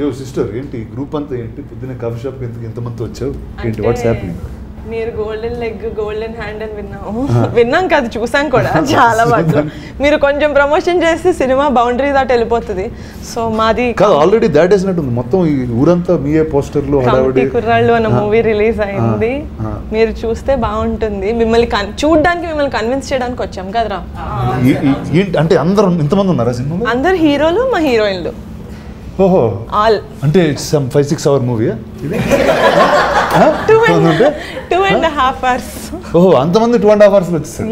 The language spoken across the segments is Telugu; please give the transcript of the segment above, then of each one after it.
యో సిస్టర్ ఏంటి గ్రూప్ అంతా ఏంటి పొద్దున్న కాఫీ షాప్ ఎందుకు ఎంతమంది వచ్చావు ఏంటి వాట్స్ హ్యాపెనింగ్? మీరు గోల్డెన్ లెగ్ గోల్డెన్ హ్యాండ్ అని విన్నాం కాదు, చూసాం కూడా చాలా వాటిలో. మీరు కొంచెం ప్రమోషన్ చేస్తే సినిమా బౌండరీ దాటి వెళ్ళిపోతుంది. సో మాది కాదు ఆల్రెడీ దాట్ వేసినట్టుంది మొత్తం ఈ ఊరంతా మీయే పోస్టర్లు కమిటీ కుర్రాళ్ళు అన్న మూవీ రిలీజ్ అయింది. మీరు చూస్తే బాగుంటుంది. మిమ్మల్ని చూడడానికి మిమ్మల్ని కన్విన్స్ చేయడానికి వచ్చాం కదరా. అంటే అందరూ ఇంతమంది ఉన్నారా సినిమాలో? అందరు హీరోలు మా హీరోయిన్లు. ఓహో ఆల్ అంటే it's some 5-6 hour movie. 2.5 hours. ఓహో అంతమంది 2.5 hours వచ్చేసారు.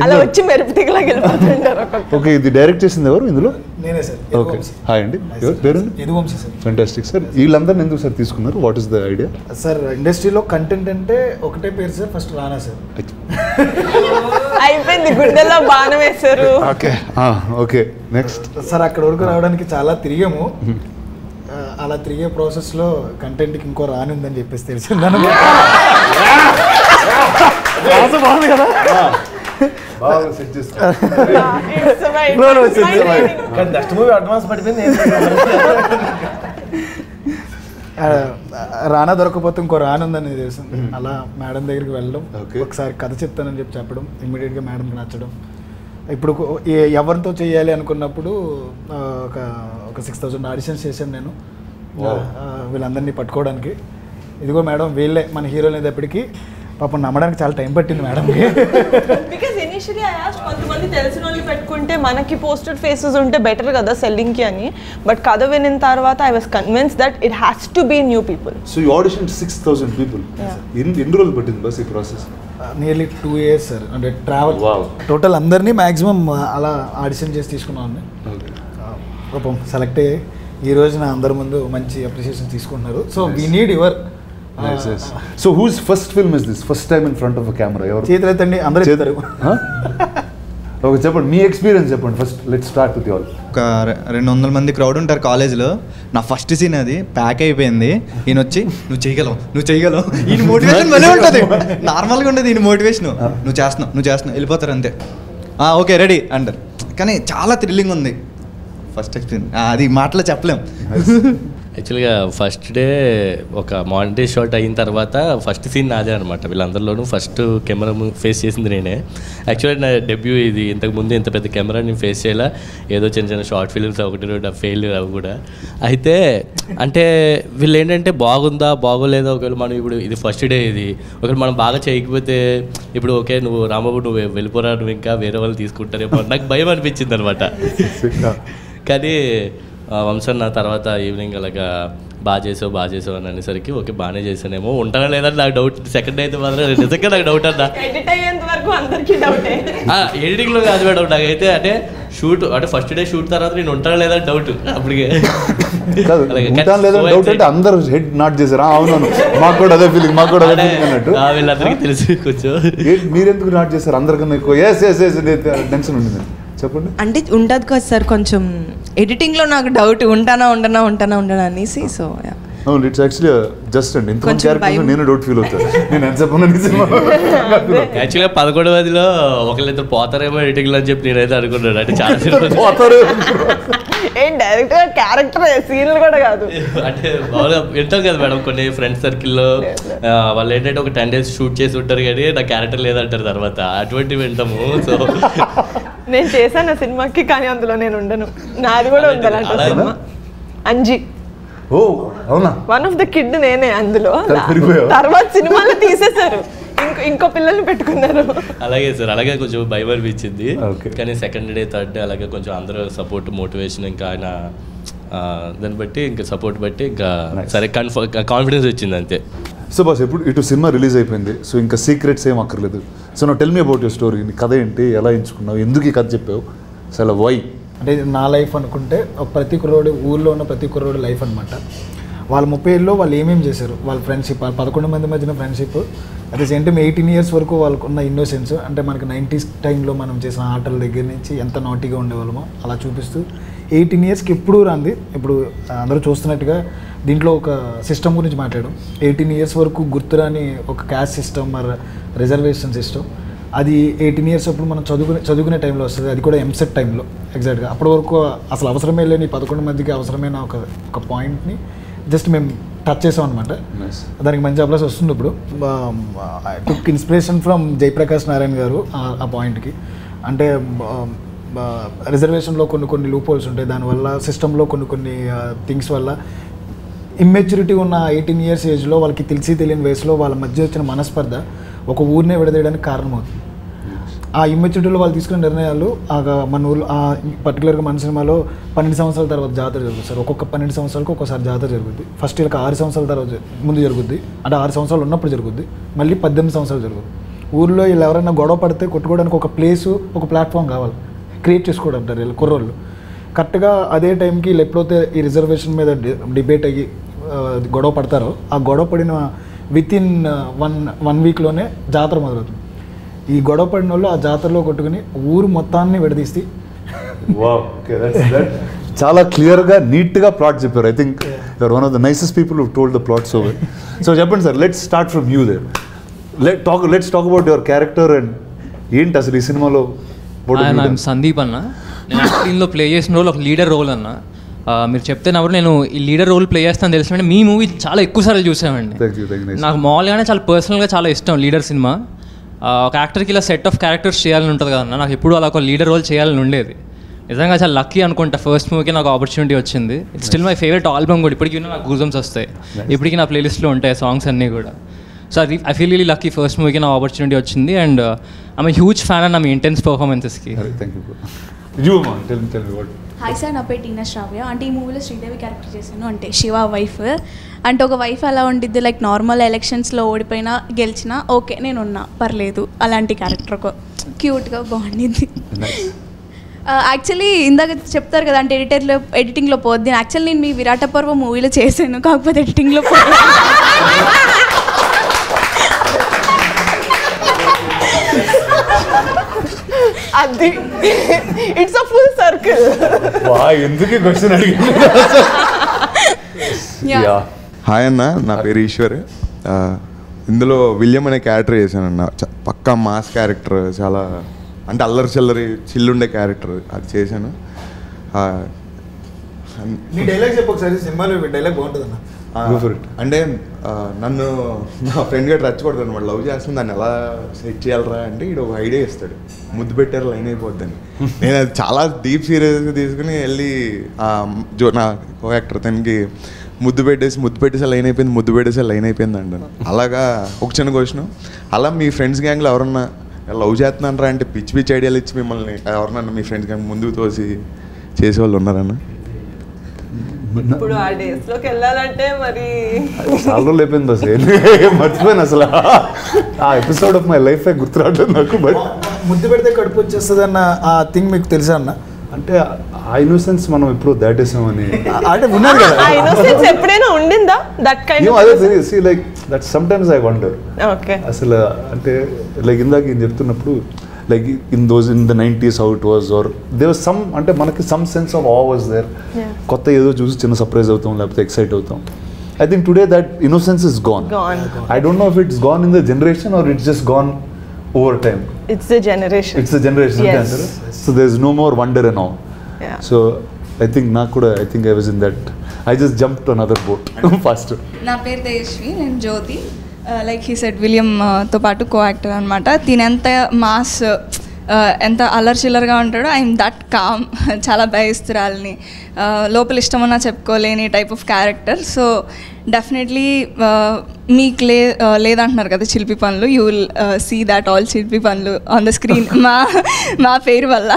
అలా వచ్చి మెరుపుతిగలా వెళ్ళిపోతుంటారు. ఓకే ఇది డైరెక్ట్ చేసింది ఎవరు ఇందులో? నేనే సార్. ఓకే హాయ్ అండి. ఎవరు పేరు? యదువంశీ సార్. Fantastic sir. వీళ్ళందరిని ఎందుకు సార్ తీసుకున్నారు? What is the idea? Sir ఇండస్ట్రీలో కంటెంట్ అంటే ఒకటే పేరు సార్, ఫస్ట్ రానా సార్. అయిపోయింది, గుడ్డల్లో బాణం వేశారు. ఓకే ఓకే నెక్స్ట్ సార్ అక్కడ వరకు రావడానికి చాలా తిరిగాము. అలా తిరిగే ప్రాసెస్లో కంటెంట్కి ఇంకో రాని ఉందని చెప్పేసి తెలిసింది. బాగుంది కదా. నెక్స్ట్ మూవీ అడ్వాన్స్ పడిపోయింది. రానా దొరకపోతే ఇంకో రాని ఉందని తెలిసింది. అలా మేడం దగ్గరికి వెళ్ళడం, ఒకసారి కథ చెప్తానని చెప్పడం, ఇమ్మీడియట్గా మేడంకి నచ్చడం. ఇప్పుడు ఎవరితో చేయాలి అనుకున్నప్పుడు ఒక 6,000 ఆడిషన్స్ చేశాను నేను వీళ్ళందరినీ పట్టుకోవడానికి. ఇదిగో మేడం వీళ్ళే మన హీరోలు అనేటప్పటికీ పాపం నమ్మడానికి చాలా టైం పట్టింది మేడంకి. బికాజ్ ఇనిషియల్లీ ఐ ఆస్క్డ్ కొంతమంది తెలిసిన వాళ్ళు పెట్టుకుంటే మనకి పోస్టెడ్ ఫేసెస్ ఉంటే బెటర్ కదా సెల్లింగ్కి అని. బట్ కథ వినిన తర్వాత I was convince that it has to be new people. So you audition 6,000 people. ఎన్ని రోజులు పట్టింది బస్ ఈ ప్రాసెస్? Nearly 2 years sir. అంటే ట్రావెల్ టోటల్ అందరినీ మ్యాక్సిమం అలా ఆడిషన్ చేసి తీసుకున్నాను. పాపం సెలెక్ట్ అయ్యి ఈ రోజున అందరి ముందు మంచి అప్రిషియేషన్ తీసుకుంటున్నారు. So we need your. So who's first film is this? First time in front of camera ఎవరు? చేతులెత్తండి అందరూ చెప్తారు. ఓకే చెప్పండి మీ ఎక్స్పీరియన్స్ చెప్పండి first. Let's start with you all. ఒక 200 మంది క్రౌడ్ ఉంటారు కాలేజ్లో. నా ఫస్ట్ సీన్ అది ప్యాక్ అయిపోయింది. ఈయన వచ్చి నువ్వు చేయగలవు ఈయన మోటివేషన్ భలే ఉంటుంది. నార్మల్గా ఉండదు ఈయన మోటివేషన్. నువ్వు చేస్తున్నావు వెళ్ళిపోతారు అంతే. ఓకే రెడీ అంటారు. కానీ చాలా థ్రిల్లింగ్ ఉంది ఫస్ట్ ఎక్స్పీరియన్స్. అది మాటలో చెప్పలేం. యాక్చువల్గా ఫస్ట్ డే ఒక మానిటేజ్ షాట్ అయిన తర్వాత ఫస్ట్ సీన్ నాదే అనమాట. వీళ్ళందరిలోనూ ఫస్ట్ కెమెరా ఫేస్ చేసింది నేనే. యాక్చువల్గా నా డెబ్యూ ఇది. ఇంతకుముందు ఇంత పెద్ద కెమెరాని ఫేస్ చేయాలా, ఏదో చిన్న షార్ట్ ఫిల్మ్స్ ఒకటి ఫెయిల్ అవి కూడా. అయితే అంటే వీళ్ళు ఏంటంటే బాగుందా బాగోలేదా, ఒకవేళ మనం ఇప్పుడు ఇది ఫస్ట్ డే ఇది ఒకవేళ మనం బాగా చేయకపోతే ఇప్పుడు ఓకే నువ్వు రాంబాబు నువ్వు వెళ్ళిపోరా, నువ్వు ఇంకా వేరే వాళ్ళు తీసుకుంటారేమో నాకు భయం అనిపించింది అనమాట. కానీ వంశన్ నా తర్వాత ఈవినింగ్ అలాగా బాగా చేసావు అని అనేసరికి ఓకే బాగానే చేశానేమో ఉంటానా లేదా నాకు డౌట్. సెకండ్ అయితే మాత్రం నిజంగా నాకు డౌట్ అన్నా. ఎడిటింగ్లో కాదు మేడం నాకైతే. అంటే షూట్ అంటే ఫస్ట్ డే షూట్ తర్వాత నేను ఉంటానా లేదా డౌట్ అప్పటికే. అందరూ హెడ్ నాట్ చేశారు. అవునవును మాకు కూడా అదే ఫీలింగ్ అన్నట్టు. వీళ్ళందరికీ తెలిసి కొంచెం మీరెందుకు నాట్ చేశారు అందరికన్నా ఎక్కువ? టెన్షన్ ఉంటుంది చెప్పండి. అంటే ఉండదు కదా సార్ కొంచెం ఎడిటింగ్లో నాకు డౌట్ ఉంటానా అనేసి. సో ఇట్స్ యాక్చువల్లీ జస్ట్ అండి ఇంతమంది క్యారెక్టర్స్ నేను డౌట్ ఫీల్ అవుతాను. నేను ఎంత చెప్పను. యాక్చువల్గా 11వ ఒకళ్ళిద్దరు పోతారేమో ఎడిటింగ్లో అని చెప్పి నేనైతే అనుకున్నాను. అంటే చాలా డైరెక్ట్గా క్యారెక్టర్ సీన్లు కూడా కాదు. అంటే బాగా వింటాం కదా మేడం కొన్ని ఫ్రెండ్స్ సర్కిల్లో వాళ్ళు ఏంటంటే ఒక 10 days షూట్ చేసి ఉంటారు కానీ నా క్యారెక్టర్ లేదంటారు తర్వాత. అటువంటివి వింటాము. సో నేను చేశాను సినిమాకి కానీ అందులో నేను ఉండను. నాది కూడా ఉండాలంట సినిమా అంజీ. ఓ అవునా? వన్ ఆఫ్ ద కిడ్ నేనే అందులో. తర్వాత సినిమాలో తీసేశారు, ఇంకో పిల్లల్ని పెట్టుకున్నారు. అలాగే సార్ అలాగే కొంచెం భయం అనిపించింది. కానీ సెకండ్ డే థర్డ్ డే అలాగే కొంచెం అందరూ సపోర్ట్ మోటివేషన్ ఇంకా ఆయన దాన్ని బట్టి ఇంకా సపోర్ట్ బట్టి ఇంకా సరే కాన్ఫిడెన్స్ వచ్చింది అంతే. సో బాస్ ఇప్పుడు ఇటు సినిమా రిలీజ్ అయిపోయింది. సో ఇంకా సీక్రెట్స్ ఏం అక్కర్లేదు. సో నా tell me about your story. నీ కథ ఏంటి, ఎలా ఎంచుకున్నావు, ఎందుకు ఈ కథ చెప్పావు, అసలు వై? అంటే నా లైఫ్ అనుకుంటే ప్రతి కుర్రోడు ఊళ్ళో ఉన్న ప్రతి కుర్రోడు లైఫ్ అనమాట. వాళ్ళ 30 ఏళ్ళలో వాళ్ళు ఏమేమి చేశారు, వాళ్ళ ఫ్రెండ్షిప్, 11 మంది మధ్యన friendship, at the same time 18 years వరకు వాళ్ళకున్న ఇన్నోసెన్స్. అంటే మనకి 90s టైంలో మనం చేసిన ఆటల దగ్గర నుంచి ఎంత నాటీగా ఉండేవాళ్ళమో అలా చూపిస్తూ 18 yearsకి ఎప్పుడూ రాంది. ఇప్పుడు అందరూ చూస్తున్నట్టుగా దీంట్లో ఒక సిస్టమ్ గురించి మాట్లాడడం. 18 years వరకు గుర్తురాని ఒక క్యాస్ట్ సిస్టమ్ మరి రిజర్వేషన్ సిస్టమ్. అది 18 years అప్పుడు మనం చదువుకునే టైంలో వస్తుంది, అది కూడా ఎంసెట్ టైంలో ఎగ్జాక్ట్గా. అప్పటి వరకు అసలు అవసరమే లేని 11 మందికి అవసరమైన ఒక పాయింట్ని జస్ట్ మేము టచ్ చేసాం అనమాట. దానికి మంచి అప్లాస్ వస్తుంది. ఇప్పుడు టుక్ ఇన్స్పిరేషన్ ఫ్రమ్ జయప్రకాష్ నారాయణ గారు ఆ పాయింట్కి. అంటే రిజర్వేషన్లో కొన్ని లూప్ హోల్స్ ఉంటాయి, దానివల్ల సిస్టంలో కొన్ని థింగ్స్ వల్ల ఇమ్మెచ్యూరిటీ ఉన్న 18 years ఏజ్లో వాళ్ళకి తెలియని వయసులో వాళ్ళ మధ్య వచ్చిన మనస్పర్ధ ఒక ఊరినే విడదీయడానికి కారణమవుతుంది. ఆ ఇమ్మెచ్యూరిటీలో వాళ్ళు తీసుకున్న నిర్ణయాలు మన ఊళ్ళో పర్టికులర్గా మన సినిమాలో 12 సంవత్సరాల తర్వాత జాతర జరుగుతుంది సార్. ఒక్కొక్క 12 సంవత్సరాలకు ఒక్కోసారి జాతర జరుగుద్ది. ఫస్ట్ వీళ్ళకి 6 సంవత్సరాల తర్వాత ముందు జరుగుద్ది, అంటే 6 సంవత్సరాలు ఉన్నప్పుడు జరుగుద్ది, మళ్ళీ 18 సంవత్సరాలు జరుగుతుంది. ఊళ్ళో వీళ్ళు ఎవరైనా గొడవ పడితే కొట్టుకోవడానికి ఒక ప్లేసు, ఒక ప్లాట్ఫామ్ కావాలి, క్రియేట్ చేసుకోవడం అంటారు వీళ్ళు కుర్రోళ్ళు. కరెక్ట్గా అదే టైంకి వీళ్ళు ఎప్పుడైతే ఈ రిజర్వేషన్ మీద డిబేట్ అయ్యి గొడవ పడతారో, ఆ గొడవ పడిన వితిన్ వన్ వీక్లోనే జాతర మొదలవుతుంది. ఈ గొడవ పడిన వాళ్ళు ఆ జాతరలో కొట్టుకుని ఊరు మొత్తాన్ని విడదీసి చాలా క్లియర్గా నీట్గా ప్లాట్ చెప్పారు. I think you're one of the nicest people who told the plot so well. So చెప్పండి sir, let's start from you there. Let's talk about your character and ఏంటి అసలు ఈ సినిమాలో. సందీప్ అన్న, నేను దీనిలో ప్లే చేసిన రోల్ ఒక లీడర్ రోల్ అన్న. మీరు చెప్తున్నప్పుడు నేను ఈ లీడర్ రోల్ ప్లే చేస్తాను తెలిసినట్టు మీ మూవీ చాలా ఎక్కువ సార్లు చూసామండి. నాకు మామూలుగానే చాలా పర్సనల్గా చాలా ఇష్టం లీడర్ సినిమా. ఒక యాక్టర్కి ఇలా సెట్ ఆఫ్ క్యారెక్టర్స్ చేయాలని ఉంటుంది కదన్న, నాకు ఎప్పుడు అలా ఒక లీడర్ రోల్ చేయాలని ఉండేది. నిజంగా చాలా లక్కీ అనుకుంటా, ఫస్ట్ మూవీకి నాకు ఆపర్చునిటీ వచ్చింది. It's still my favourite album కూడా, ఇప్పటికీ నాకు గూజమ్స్ వస్తాయి, ఇప్పటికీ నా ప్లేలిస్ట్లో ఉంటాయి సాంగ్స్ అన్నీ కూడా. సో అది I feel really lucky first మూవీకి నాకు ఆపర్చునిటీ వచ్చింది. And I'm huge fan and మీ ఇంటెన్స్ పర్ఫార్మెన్సెస్కి. హాయ్ సార్, నా పేరు టీనా శ్రావ్య. అంటే ఈ మూవీలో శ్రీదేవి క్యారెక్టర్ చేశాను, అంటే శివ వైఫ్. అంటే ఒక వైఫ్ ఎలా ఉండిద్ది, లైక్ నార్మల్ ఎలక్షన్స్లో ఓడిపోయినా గెలిచినా ఓకే నేను ఉన్నా పర్లేదు, అలాంటి క్యారెక్టర్ ఒక క్యూట్గా బాగుండింది. యాక్చువల్లీ ఇందాక చెప్తారు కదా అంటే ఎడిటింగ్లో పోద్ది. యాక్చువల్లీ నేను మీ విరాట పర్వ మూవీలో చేశాను, కాకపోతే ఎడిటింగ్లో పోద్ది. అది ఇట్స్ అ ఫుల్ సర్కిల్. ఎందుకు క్వశ్చన్ అడిగింది. హాయ్ అన్న, నా పేరు ఈశ్వర్. ఇందులో విలియం అనే క్యారెక్టర్ చేశానన్న. పక్కా మాస్ క్యారెక్టర్, చాలా అంటే అల్లరి చిల్లరి చిల్లుండే క్యారెక్టర్ అది చేశాను. నీ డైలాగ్ చెప్పు ఒకసారి, సినిమాలో డైలాగ్ బాగుంటుంది అన్న. అంటే నన్ను నా ఫ్రెండ్ గట్రా రచ్చకూడదు అనమాట, లవ్ చేస్తుంది, దాన్ని ఎలా సెట్ చేయాలరా అంటే ఈడు ఒక ఐడియా ఇస్తాడు, ముద్దు పెట్టారు లైన్ అయిపోద్దని. నేను అది చాలా డీప్ సీరియస్గా తీసుకుని వెళ్ళి నా కో యాక్టర్ తనకి ముద్దు పెట్టేసి లైన్ అయిపోయింది అంటాను. అలాగా ఒక చిన్న క్వశ్చన్, అలా మీ ఫ్రెండ్స్ గ్యాంగ్లో ఎవరన్నా లవ్ చేస్తున్నారా అంటే పిచ్చి ఐడియాలు ఇచ్చి మిమ్మల్ని ఎవరన్నా మీ ఫ్రెండ్స్ గ్యాంగ్ ముందుకు తోసి చేసేవాళ్ళు ఉన్నారన్న? ఇప్పుడు ఆ డేస్ లోకి వెళ్ళాలంటే మరి చాలా రోజులు అయిపోయింది అసలు, మర్చిపోయాను అసలు ఆ ఎపిసోడ్ ఆఫ్ మై లైఫ్ గుర్తు రావట్లేదు నాకు. బట్ ముద్దు పెడితే కడుపు వచ్చేస్తుంది అన్న ఆ థింగ్ మీకు తెలుసా అన్న? అంటే ఆ ఇన్నోసెన్స్ మనం ఎప్పుడు దాటేసామని అంటే ఉన్నారు కదా, ఆ ఇన్నోసెన్స్ ఎప్పుడైనా ఉండిందా దట్ కైండ్ ఆఫ్? అదే see like that sometimes I wonder. Okay, అసలు అంటే లైక్ ఇందాక ఏం చెప్తున్నప్పుడు like in the 90s how it was, or there was some అంటే మనకి some sense of awe was there. కొత్త ఏదో చూసి చిన్న సర్ప్రైజ్ అవుతాం లేకపోతే ఎక్సైట్ అవుతాం. I think today that innocence is gone. I don't know if it's gone in the generation or it's just gone over time. It's the generation. Yes. So there's no more wonder and awe. So I think I think I was in that, I just jumped to another boat faster. నా పేరు తేజస్వి, నేను జ్యోతి. లైక్ హీ సెడ్ విలియంతో పాటు కో యాక్టర్ అనమాట. దీని ఎంత మాస్ ఎంత అల్లరి చిల్లరగా ఉంటాడో ఐఎమ్ దట్ కామ్, చాలా భయస్తురాలని, లోపల ఇష్టమన్నా చెప్పుకోలేని type of character. So definitely మీకు లేదంటున్నారు కదా చిలిపి పనులు, you will see that all చిలిపి పనులు ఆన్ ద స్క్రీన్ మా పేరు వల్ల.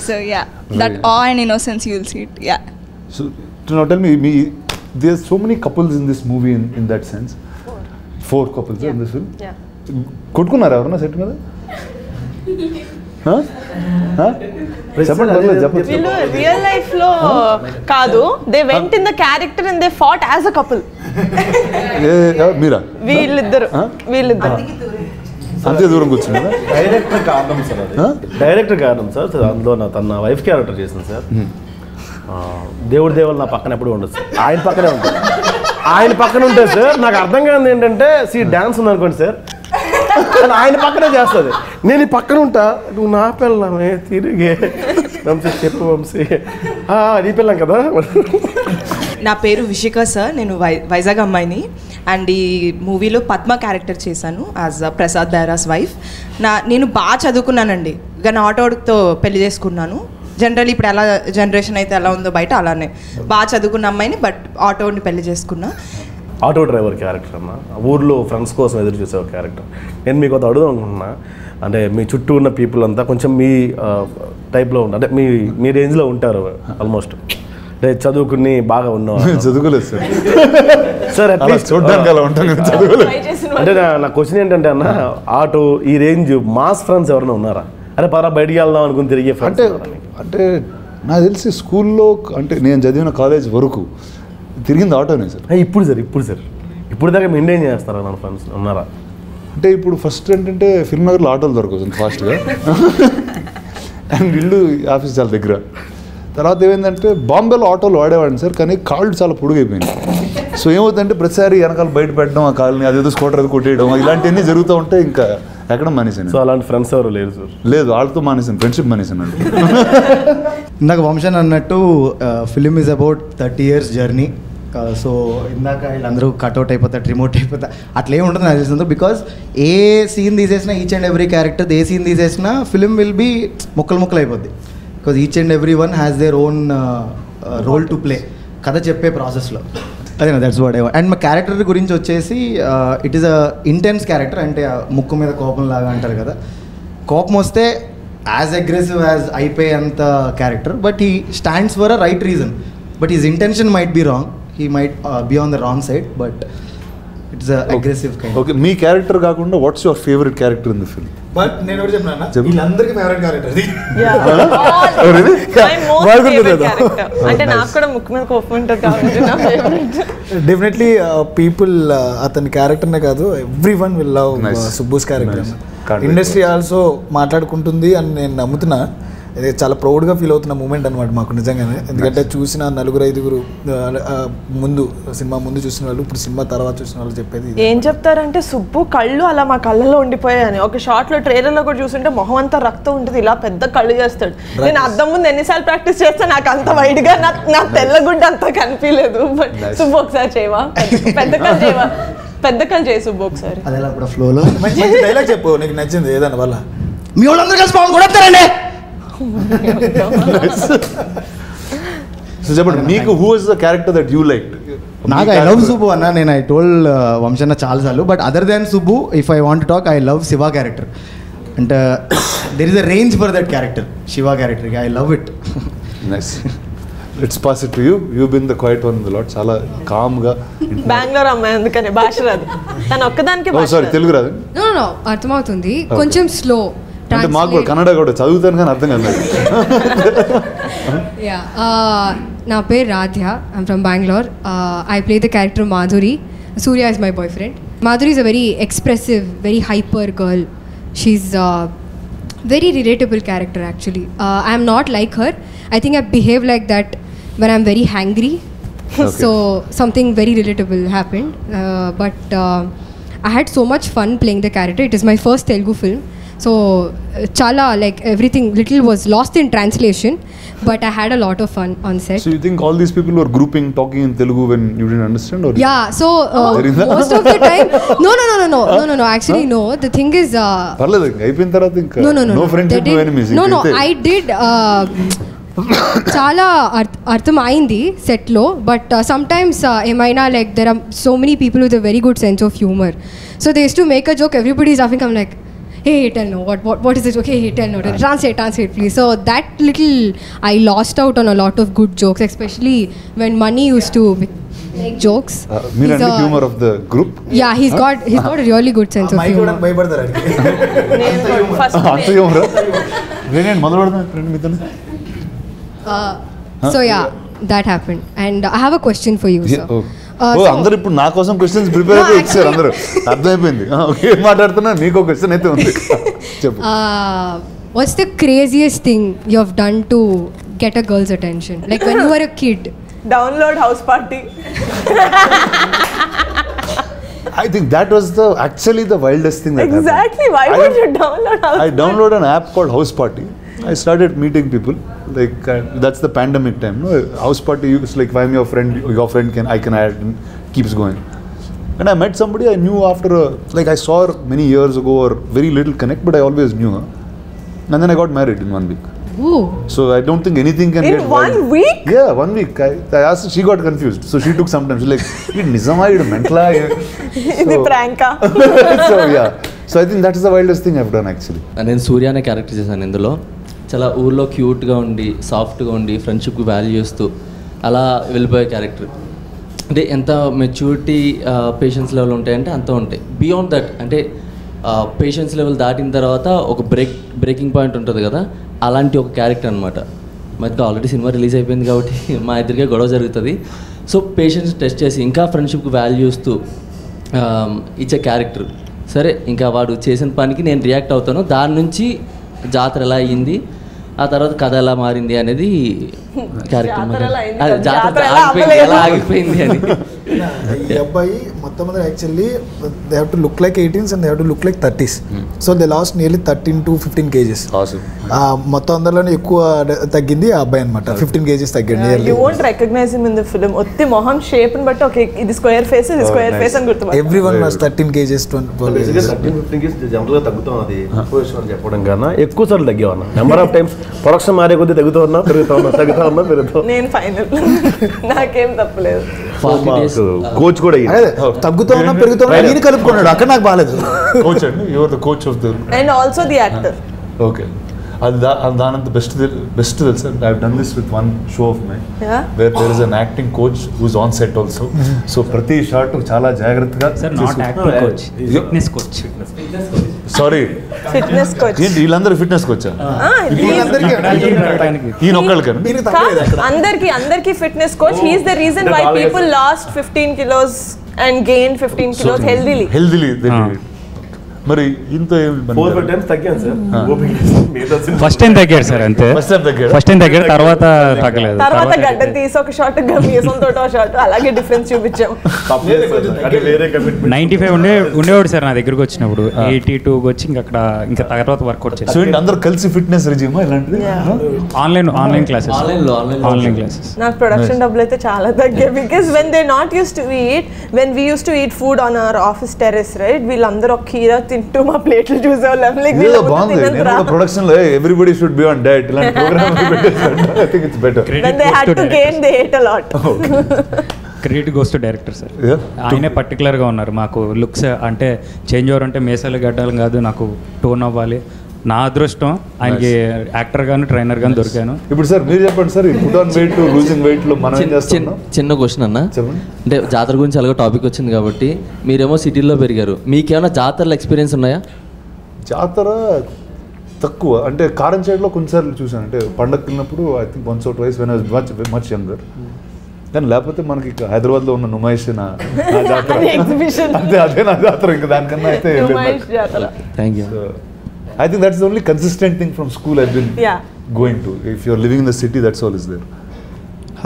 So yeah, that ah and innocence you will see it. Yeah. So now tell me there's so many couples in this movie in that sense. 4 couples in this film. కొట్టుకున్నారా ఎవరన్నా సెట్ మీద? వీళ్ళు రియల్ లైఫ్ లో కాదు, they went in the character and they fought as a couple. మీరా? వీళ్ళిద్దరు అంతే దూరం కూర్చున్నారా? డైరెక్టర్ కారణం సార్. అందులో తన వైఫ్ క్యారెక్టర్ చేసింది సార్. దేవుడు నా పక్కన ఎప్పుడు ఉండదు సార్, ఆయన పక్కనే ఉంటుంది. ఆయన పక్కన ఉంటుంది సార్. నాకు అర్థం కాదు ఏంటంటే డాన్స్ ఉందనుకోండి సార్, అని ఆయన పక్కనే చేస్తుంది. నేను ఈ పక్కన ఉంటా, నువ్వు నా పిల్లమే తిరిగే వంశీ చెప్పు వంశీ, నీ పిల్లం కదా. నా పేరు విషిక సార్, నేను వైజాగ్ అమ్మాయిని. అండ్ ఈ మూవీలో పద్మ క్యారెక్టర్ చేశాను యాజ్ ప్రసాద్ బైరాస్ వైఫ్. నేను బాగా చదువుకున్నానండి, కానీ ఆటోతో పెళ్లి చేసుకున్నాను. జనరల్ ఇప్పుడు ఎలా జనరేషన్ అయితే ఎలా ఉందో బయట అలానే బాగా చదువుకున్న అమ్మాయిని, బట్ ఆటోని పెళ్లి చేసుకున్నా. ఆటో డ్రైవర్ క్యారెక్టర్ అన్న, ఊర్లో ఫ్రెండ్స్ కోసం ఎదురు చూసే ఒక క్యారెక్టర్. నేను మీకు అది అడుగుదాం అనుకుంటున్నా, అంటే మీ చుట్టూ ఉన్న పీపుల్ అంతా కొంచెం మీ టైప్లో ఉంటారు, అంటే మీ రేంజ్లో ఉంటారు ఆల్మోస్ట్, అంటే చదువుకుని బాగా ఉన్నవారు. చదువుకోలేదు సార్, సార్ అట్లీస్ట్ చూడడానికి అలా ఉంటాం కదా, చదువుకోలేదు. అంటే నా క్వశ్చన్ ఏంటంటే అన్న, ఆటో ఈ రేంజ్ మాస్ ఫ్రెండ్స్ ఎవరైనా ఉన్నారా? అరే పరా బయటికి వెళ్దాం అనుకుని తిరిగే ఫ్రెండ్స్ అంటే నాకు తెలిసి స్కూల్లో, అంటే నేను చదివిన కాలేజ్ వరకు తిరిగింది ఆటోనే సార్. ఇప్పుడు దాకా మెయింటైన్ చేస్తారా నా ఫ్రెండ్స్ ఉన్నారా? అంటే ఇప్పుడు ఫస్ట్ ఏంటంటే ఫిల్మ్ నగర్లో ఆటోలు దొరకదు ఫాస్ట్గా, అండ్ ఇల్లు ఆఫీస్ చాలా దగ్గర. తర్వాత ఏమైందంటే బాంబేలో ఆటోలు వాడేవాడిని సార్, కానీ కాళ్ళు చాలా పొడుగైపోయింది. సో ఏమవుతుందంటే ప్రతిసారి వెనకాల బయట పెట్టడం, ఆ కాళ్ళని అదేదో స్కూటర్ అది కొట్టేయడం, ఇలాంటివన్నీ జరుగుతూ ఉంటే ఇంకా ఎక్కడ మానేసాను. సో అలాంటి ఫ్రెండ్స్ ఎవరు లేరు సార్? లేదు, వాళ్ళతో మానేసాను, ఫ్రెండ్షిప్ మానేసాను అండి. ఇందాక వంశన్ అన్నట్టు film is about 30 years journey. So ఇందాక వీళ్ళందరూ కట్అవుట్ అయిపోతారు, రిమోట్ అయిపోతారు, అట్లా ఏమి ఉంటుంది నాకు తెలిసింది. బికాజ్ ఏ సీన్ తీసేసినా, ఈచ్ అండ్ ఎవ్రీ క్యారెక్టర్ ఏ సీన్ తీసేసినా ఫిలిం విల్ బీ ముక్కలు అయిపోద్ది. Because each and every one has their own role to play కథ చెప్పే ప్రాసెస్లో. అదే that's what I want. And మా క్యారెక్టర్ గురించి వచ్చేసి it is a intense character. అంటే ముక్కు మీద కోపం లాగా అంటారు కదా, కోపం వస్తే యాజ్ అగ్రెసివ్ యాజ్ అయిపోయే అంత character. But he stands for a right reason, but his intention might be wrong, he might be on the wrong side, but it's aggressive kind. Okay, మీ క్యారెక్టర్ కాకుండా what's your favourite character in the film? But నేను ఒకటి చెప్పినా, వీళ్ళందరికీ ఫేవరెట్ క్యారెక్టర్ అది. అంటే నాకు కూడా ముక్కు మీద కోపం ఉంటుంది కాబట్టి నా ఫేవరెట్. డెఫినెట్లీ పీపుల్ అతని క్యారెక్టర్నే కాదు, every one will love Subbu's character. Industry also మాట్లాడుకుంటుంది అని నేను నమ్ముతున్నా. ఇది చాలా ప్రౌడ్గా ఫీల్ అవుతున్న మూమెంట్ అనమాట మాకు నిజంగానే. ఎందుకంటే చూసిన 4-5 ముందు సినిమా ముందు చూసిన వాళ్ళు, ఇప్పుడు సినిమా తర్వాత చూసిన వాళ్ళు చెప్పేది ఏం చెప్తారంటే, సుబ్బు కళ్ళు అలా మా కళ్ళలో ఉండిపోయాయని. ఒక షార్ట్లో ట్రైలర్లో కూడా చూస్తుంటే మొహం అంతా రక్తం ఉంటుంది, ఇలా పెద్ద కళ్ళు చేస్తాడు. నేను అద్దం ముందు ఎన్నిసార్లు ప్రాక్టీస్ చేస్తే నాకు అంత వైడ్గా నా తెల్లగుడ్డ అంతా కనిపించలేదు. బట్ సుబ్బు ఒకసారి చేయవా, పెద్ద కళ్ళు చేయవా, పెద్ద కళ్ళు చేయి సుబ్బు ఒకసారి. అదే కూడా ఫ్లోలో మంచి డైలాగ్ చెప్పు, నీకు నచ్చింది ఏదన్నా వల్ల. మీ వాళ్ళందరూ కలిసి పవన్ కూడా వస్తారండి. సో చెప్పండి, మీకు who is the character that you like? నాకు ఐ లవ్ సుబ్బు అన్న. నేను ఐ టోల్డ్ వంశన్న చాలాసార్లు, but other than Subbu if I want talk, I love Shiva character. అంటే there is a range for that character, Shiva character. I love it. Nice, let's pass it to you. You been the quiet one the lot. చాలా కామ్గా. బెంగళూరు అమ్మాయి అందుకని భాష రాదు, తను ఒక్కదానికి. సారీ, తెలుగు రాదు? నో అర్థమవుతుంది, కొంచెం స్లో. అంటే మాకు కూడా కన్నడ కూడా చదువుతాను కానీ అర్థం కాదు. నా పేరు Radhya, I'm from Bengaluru. I play the character Madhuri. Surya is my boyfriend. Madhuri is a very expressive, very hyper girl. She's a very relatable character actually. I am not like her. I think I behave like that when I'm very hangry. Okay. So something very relatable happened. But I had so much fun playing the character. It is my first Telugu film. So chala, like everything little was lost in translation, but I had a lot of fun on set. So you think all these people were grouping, talking in Telugu when you didn't understand, or? Yeah, so most of the time no actually no. The thing is parledu అయిపోయిన తర్వాత ఇంకా no friendship, no enemies. No I did చాలా అర్థం అయింది సెట్లో. బట్ సమ్టైమ్స్ ఏమైనా like there are so many people with a very good sense of humour. So they use to make a joke, everybody is laughing. I'm like, hey, tell no, what is this? Okay, hey, tell no, translate please. So that little, I lost out on a lot of good jokes, especially when Mani used to make jokes. He's the humor of the group. Yeah, he's got a really good sense of humor. Mike భయపడతారు అంత humor నేను మొదలు పెడతాను ఫ్రెండ్ మీతో. So yeah, that happened, and I have a question for you, sir. అందరు ఇప్పుడు నా కోసం క్వశ్చన్స్ ప్రిపేర్ అయితే ఇచ్చారు అందరూ, అర్థమైపోయింది. ఓకే, మాట్లాడుతున్నా, మీకు క్వశ్చన్ అయితే ఉంది, చెప్పు. What's the craziest thing you have done to get a girl's attention, like when you were a kid? Download house party. I think that was actually the wildest thing that Exactly. happened. Why would you download House I downloaded an app called House Party. I started meeting people. Like that's the pandemic time. No, House Party is like if I'm your friend I can add and keeps going. And I met somebody I knew after like I saw her many years ago or very little connect, but I always knew her. And then I got married in 1 week. Ooh. So I don't think anything can In get 1 week? Yeah, 1 week. I asked her, she got confused. So she took some time. She's like, Nizama, mentala. ఇది prank. So yeah. So I think that is the wildest thing I've done actually. నేను సూర్య అనే క్యారెక్టర్ చేశాను ఇందులో. చాలా ఊర్లో క్యూట్గా ఉండి సాఫ్ట్గా ఉండి ఫ్రెండ్షిప్కి వాల్యూ చేస్తూ అలా వెళ్ళిపోయే క్యారెక్టర్. అంటే ఎంత మెచ్యూరిటీ పేషెన్స్ లెవెల్ ఉంటాయంటే అంత ఉంటాయి. బియాండ్ దట్ అంటే పేషెన్స్ లెవెల్ దాటిన తర్వాత ఒక బ్రేకింగ్ పాయింట్ ఉంటుంది కదా, అలాంటి ఒక క్యారెక్టర్ అనమాట. మనకి ఆల్రెడీ సినిమా రిలీజ్ అయిపోయింది కాబట్టి మా ఇద్దరికే గొడవ జరుగుతుంది. సో పేషెన్స్ టెస్ట్ చేసి ఇంకా ఫ్రెండ్షిప్కి వాల్యూ ఇస్తూ ఇచ్చే క్యారెక్టర్. సరే ఇంకా వాడు చేసిన పనికి నేను రియాక్ట్ అవుతాను, దాని నుంచి జాతర ఎలా అయ్యింది, ఆ తర్వాత కథ ఎలా మారింది అనేది క్యారెక్టర్. జాతర ఎలా ఆగిపోయింది అని. ఈ అబ్బాయి మొత్తం మీద actually they have to look like 18s and they have to look like 30s. So they last nearly 13 to 15 kgs. మొత్తం అందరిలోనే ఎక్కువ తగ్గింది ఆ అబ్బాయి అనమాట. 15 kgs తగ్గింది. You won't recognize him in the film. ఒత్తి మొహం షేప్ ని బట్టి ఓకే ఇది స్క్వేర్ ఫేస్ ఇది స్క్వేర్ ఫేస్ అని గుర్తుపట్టాలి. Everyone was 13 kgs 12 kgs. 13-15 kgs జనరల్గా తగ్గుతాం. అది చెప్పడం కన్నా ఎక్కువ సార్లు తగ్గేవన్నా. నెంబర్ ఆఫ్ టైమ్స్ ప్రొడక్షన్ మారే కొద్దీ తగ్గుతూ ఉన్నా పెరుగుతా పెరుగుతా. నేను ఫైనల్ నాకేం తప్పలేదు. కోచ్ కూడా తగ్గుతూ ఉన్నా పెరుగుతూ ఉన్నా నేను కలుపుకున్నాడు అక్కడ నాకు బాగాలేదు. కోచ్ అండి, you are the coach of the and also the actor. Okay, అది దానంత బెస్ట్ తెలుసు. I have done this with one show of my where there is an acting coach who's on set also. So ప్రతి షాట్ చాలా జాగ్రత్తగా. Sorry fitness coach. ఏంటి వీళ్ళందరూ ఫిట్నెస్ కోచా? అందరికి fitness coach. He is the reason why people lost 15 kilos and gained 15 kilos healthily. మరి ఇంత ఫస్ట్ టైం తగ్గాడు సార్, అంతే. ఫస్ట్ టైం తగ్గాడు, తర్వాత తగ్గలేదు. తర్వాత గడ్డ తీసి ఒక షాట్ మీసంతో షాట్ అలాగే డిఫరెన్స్ చూపించాం. 95 ఉండేవాడు సార్ నా దగ్గరకు వచ్చినప్పుడు. 82 వచ్చి ఇంకా తర్వాత వర్కౌట్ చేసి అందరూ కలిసి ఫిట్నెస్ రిజిమా ఇలాంటిది. Online classes. నాకు ప్రొడక్షన్ డబ్బులు అయితే చాలా తగ్గాయి. Because when they not use to eat, when we use to eat food on our office terrace right, వీళ్ళందరూ ఒక కీరా తింటూ మా ప్లేట్లు చూసేవాళ్ళం. ప్రొడక్షన్ లో everybody should be on diet. ఇలాంటి program I think it's better. When they had to gain, they ate a lot. Credit goes to director sir. ఆయనే పర్టికులర్గా ఉన్నారు మాకు లుక్స్ అంటే చేంజ్ ఓవర్ అంటే మేసాలు గడ్డాలి కాదు, నాకు టోన్ అవ్వాలి. నా అదృష్టం ఆయనకి యాక్టర్ గాను ట్రైనర్ గాను దొరికాను. ఇప్పుడు సార్ మీరు చెప్పండి sir, put on weight losing weight లో మనం ఏం చేస్తున్నాం? చిన్న క్వశ్చన్ అన్న, అంటే జాతర గురించి అలాగే టాపిక్ వచ్చింది కాబట్టి మీరేమో సిటీలో పెరిగారు, మీకేమైనా జాతరలో ఎక్స్పీరియన్స్ ఉన్నాయా? జాతర తక్కువ అంటే కారం సైడ్లో కొన్నిసార్లు చూసాను. అంటే పండగకి వెళ్ళినప్పుడు I think once or twice when I was much younger. కానీ లేకపోతే మనకి హైదరాబాద్లో ఉన్న నుమాయిష్ నా జాతర, అదే నా జాతర. ఇంకా దానికన్నా అయితే thank you. I think that's the only consistent thing from school I've been going to. If you're living in the city, that's all is there.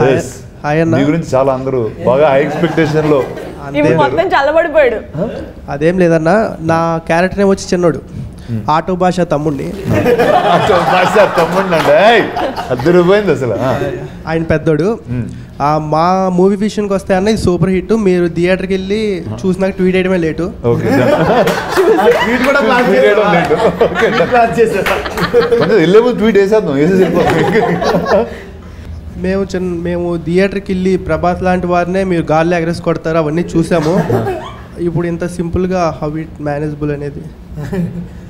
Yes. Hi Anna. మీ గురించి చాలా అందరూ బాగా హై ఎక్స్పెక్టేషన్ లో ఇప్పుడు మొత్తం చల్లబడిపోయాడు. అదేం లేదన్నా, నా క్యారెక్టర్ వచ్చి చిన్నోడు, ఆటో భాష తమ్ముడిని. ఆటో భాష తమ్ముడిని అంటే అద్దరిపోయింది అసలు. ఆయన పెద్దోడు. మా మూవీ విషయానికి వస్తే అన్న ఇది సూపర్ హిట్. మీరు థియేటర్కి వెళ్ళి చూసినాక ట్వీట్ చేయడమే లేటు. ట్వీట్ వేసేద్దాం. మేము థియేటర్కి వెళ్ళి ప్రభాస్ లాంటి వారినే మీరు గాల్లో ఎగరేసి కొడతారు అవన్నీ చూసాము. ఇప్పుడు ఇంత సింపుల్గా హౌ ఇట్ మేనేజబుల్ అనేది,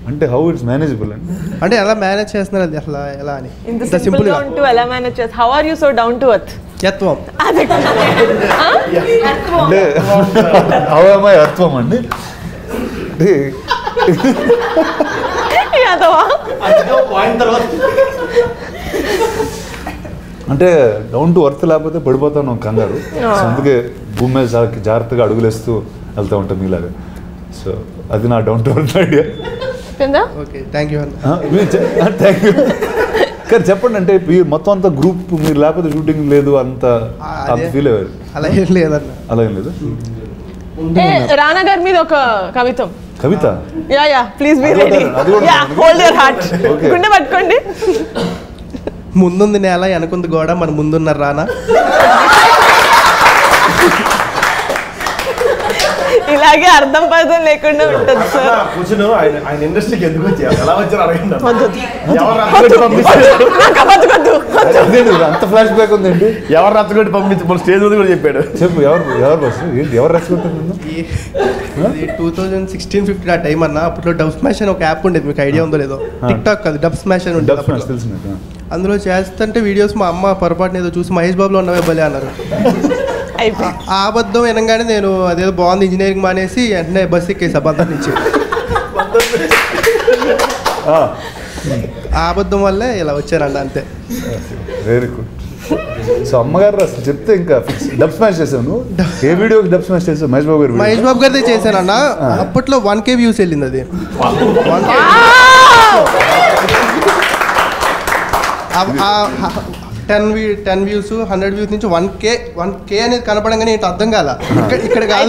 అంటే హౌ ఇట్స్ మేనేజబుల్ అంటే ఎలా మేనేజ్ చేస్తున్నారు అది అసలు ఎలా అని ఇంత సింపుల్గా ఉంటూ ఎలా మేనేజ్ చేస్తారు? How are you so down to earth? యత్వం అంటే హౌ am I అర్థం అండి అంటే డౌన్ టు ఎర్త్ లేకపోతే పడిపోతాను కంగారు. అందుకే భూమి మీద చాలా జాగ్రత్తగా అడుగులేస్తూ వెళ్తూ ఉంటాం మీలాగా. సో అది నా down to earth idea. Thank you. కానీ చెప్పండి, అంటే మొత్తం అంతా గ్రూప్ మీరు లేకపోతే షూటింగ్ లేదు అంత ఫీల్ అయ్యారు? అలా ఏం లేదన్న. అలా ఏం లేదు. రానా గారి మీద ఒక కవితం. కవిత? Yeah please be ready. Yeah hold your heart. గుండె పట్టుకోండి. ముందుంది నేల వెనకుంది గోడ, మన ముందున్నారు రానా. ఇలాగే అర్థం పర్థం లేకుండా ఉంటుంది సార్. కూర్చుని ఆయన ఇండస్ట్రీకి ఎందుకు వచ్చారు, ఎలా వచ్చారు అడగండి. అంత ఫ్లాష్ బ్యాక్ ఉందండి. ఎవరు రచ్చగొట్టి పంపించి మన స్టేజ్ మీద కూడా చెప్పాడు. చెప్పు ఎవరు బస్ ఏంటి, ఎవరు రచ్చగొట్టారు? 2016-15 ఆ టైం అన్న. అప్పట్లో డబ్ స్మాష్ అని ఒక యాప్ ఉండేది, మీకు ఐడియా ఉందో లేదో? టిక్ టాక్ కాదు, డబ్ స్మాష్ అని ఉండేది. తెలిసిన అందులో చేస్తుంటే వీడియోస్ మా అమ్మ పొరపాటున ఏదో చూసి మహేష్ బాబులో ఉన్నవే భలే అన్నారు. ఆ అబద్ధం వినగానే నేను అదేదో బాగుంది ఇంజనీరింగ్ మానేసి వెంటనే బస్ ఎక్కేసి అబద్ధం నుంచి. ఆ అబద్ధం వల్లే ఇలా వచ్చారండి, అంతే. Very good. సో అమ్మగారు అసలు చెప్తే ఇంకా డబ్ స్మాష్ చేసాను. ఏ వీడియోకి డబ్ స్మాష్ చేసావు? మహేష్ బాబు గారు. మహేష్ బాబు గారిదే చేశానన్న. అప్పట్లో 1K వ్యూస్ వెళ్ళింది అది. 10 వ్యూస్ 100 వ్యూస్ నుంచి 1K అనేది కనపడంగానే ఏంటి అర్థం కాల. ఇక్కడ కాదు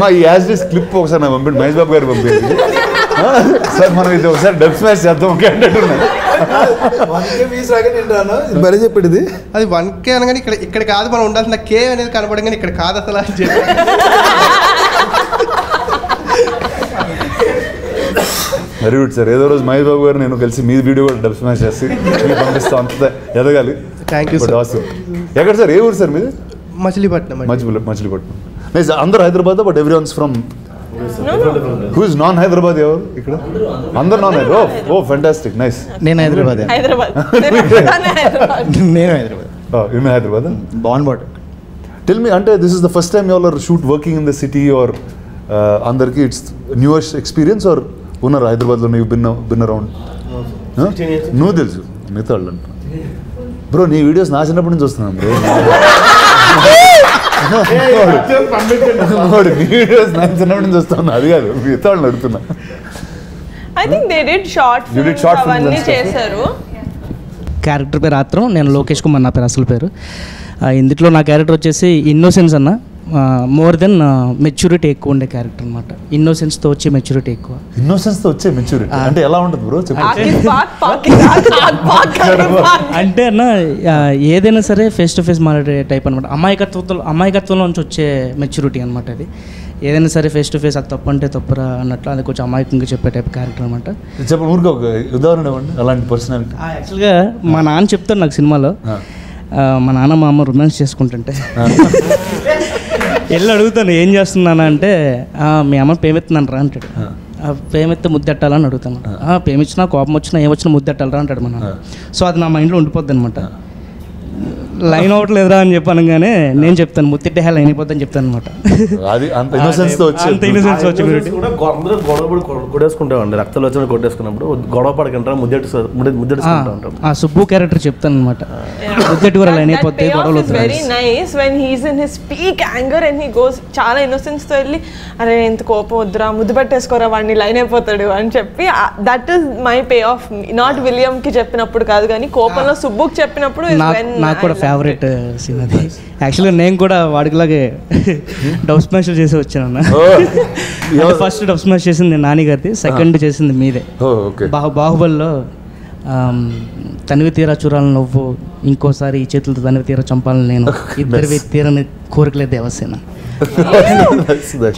మా యాజ్ క్లిప్ ఒకసారి నాకు పంపిండి, మహేష్ బాబు గారు పంపింది. సార్ మనం ఇది ఒకసారి డబ్ స్మాష్ చేద్దాం అంటున్నాను. మరీ చెప్పేది అది 1K అనగానే ఇక్కడ కాదు మనం ఉండాల్సిన K అనేది కనపడంగానే ఇక్కడ కాదు అసలు అని చెప్పి. Very good sir. ఏదో రోజు మహేష్ బాబు గారు నేను కలిసి మీ వీడియో కూడా డబ్ స్మాష్ చేసి మీకు పంపిస్తాం. అంత ఎదగాలి. Thank you sir. ఎక్కడ సార్, ఏ ఊరు సార్ మీది? మచిలీపట్నం. మచిలీపట్నం. అందరూ Hyderabad, but every once from who is non Hyderabad? ఎవరు ఇక్కడ? అందరు non Hyderabad. Oh fantastic, nice. నేను హైదరాబాద్. నేను హైదరాబాద్. బాన్ బాట్. టెల్ మీ, అంటే this is the first time your shoot working in the city are అందరికి ఇట్స్ న్యూయెస్ట్ ఎక్స్పీరియన్స్ ఆర్ ఉన్నారు హైదరాబాద్లో? నువ్వు బిన్ అరౌండ్. నువ్వు తెలుసు మిగతా వాళ్ళు అంట. బ్రో నీ వీడియోస్ నా చిన్నప్పటి నుంచి వస్తున్నాను బ్రో. నీ వీడియోస్ నా చిన్నప్పటి నుంచి వస్తున్నా, అది కాదు మిగతా వాళ్ళని అడుగుతున్నా. I think they did short films అవన్నీ చేశారు. క్యారెక్టర్ పేరు ఆత్రం, నేను లోకేష్ కుమార్ నా పేరు అసలు పేరు. ఇందులో నా క్యారెక్టర్ వచ్చేసి ఇన్నోసెన్స్ అన్న. మోర్ దెన్ మెచ్యూరిటీ ఎక్కువ ఉండే క్యారెక్టర్ అనమాట. ఇన్నోసెన్స్తో వచ్చే మెచ్యూరిటీ ఎక్కువ. ఇన్నోసెన్స్తో వచ్చే మెచ్యూరిటీ అంటే ఎలా ఉంటుంది బ్రో? అంటే అన్న ఏదైనా సరే ఫేస్ టు ఫేస్ మాట్లాడే టైప్ అనమాట. అమాయకత్వంలో నుంచి వచ్చే మెచ్యూరిటీ అనమాట. అది ఏదైనా సరే ఫేస్ టు ఫేస్ అది తప్పు అంటే తప్పురా అన్నట్లు అది కొంచెం అమాయకంగా చెప్పే టైప్ క్యారెక్టర్ అనమాట. చెప్పండి ఊరికి ఒక ఉదాహరణ ఇవ్వండి అలాంటి పర్సనాలిటీ. యాక్చువల్గా మా నాన్న చెప్తారు నాకు సినిమాలో, మా నాన్న మా అమ్మ రొమాన్స్ చేసుకుంటుంటే వెళ్ళి అడుగుతాను ఏం చేస్తున్నాను అంటే మీ అమ్మ పేమెత్తున్నాను రా అంటాడు. పేమెత్తే ముద్దెట్టాలని అడుగుతాను. పేమిచ్చినా కోపం వచ్చినా ఏమొచ్చినా ముద్దెట్టాలరా అంటాడు మన. సో అది నా మైండ్లో ఉండిపోద్ది అనమాట. లైన్ అవ్వట్లేదురా అని చెప్పాను, కానీ నేను చెప్తాను ముత్తిట్టే లైన్ అయిపోద్దని చెప్తాను అనమాట. అంత ఇన్నోసెన్స్ వచ్చి కొట్టేసుకుంటామండి. రక్తాలు వచ్చిన కొట్టేసుకున్నప్పుడు గొడవ పడకంటారా ముద్దెట్టుకుంటా ఉంటాం. ఆ సుబ్బు క్యారెక్టర్ చెప్తాను అనమాట. ముద్దెట్టు కూడా లైన్ అయిపోతే గొడవలు అవుతాయి. Very nice when he's in his peak anger and he goes చాలా ఇన్నోసెన్స్ తో వెళ్ళి అరే ఎంత కోపం వద్దురా ముద్దు పెట్టేసుకోరా వాడిని లైన్ అయిపోతాడు అని చెప్పి that is my pay of. Not William కి చెప్పినప్పుడు కాదు, కానీ కోపంలో సుబ్బుకి చెప్పినప్పుడు నాకు కూడా ఫేవరెట్ సీన్ అది. యాక్చువల్గా నేను కూడా వాడికిలాగే డబ్ స్మాష్ చేసి వచ్చాను. ఫస్ట్ డబ్ స్మాష్ చేసింది నాని గారిది, సెకండ్ చేసింది మీదే. బాహుబలిలో తనివి తీరా చూడాలని నువ్వు, ఇంకోసారి ఈ చేతులతో తనివి తీరా చంపాలని నేను, ఇద్దరివి తీరని కోరికలే దేవసేన.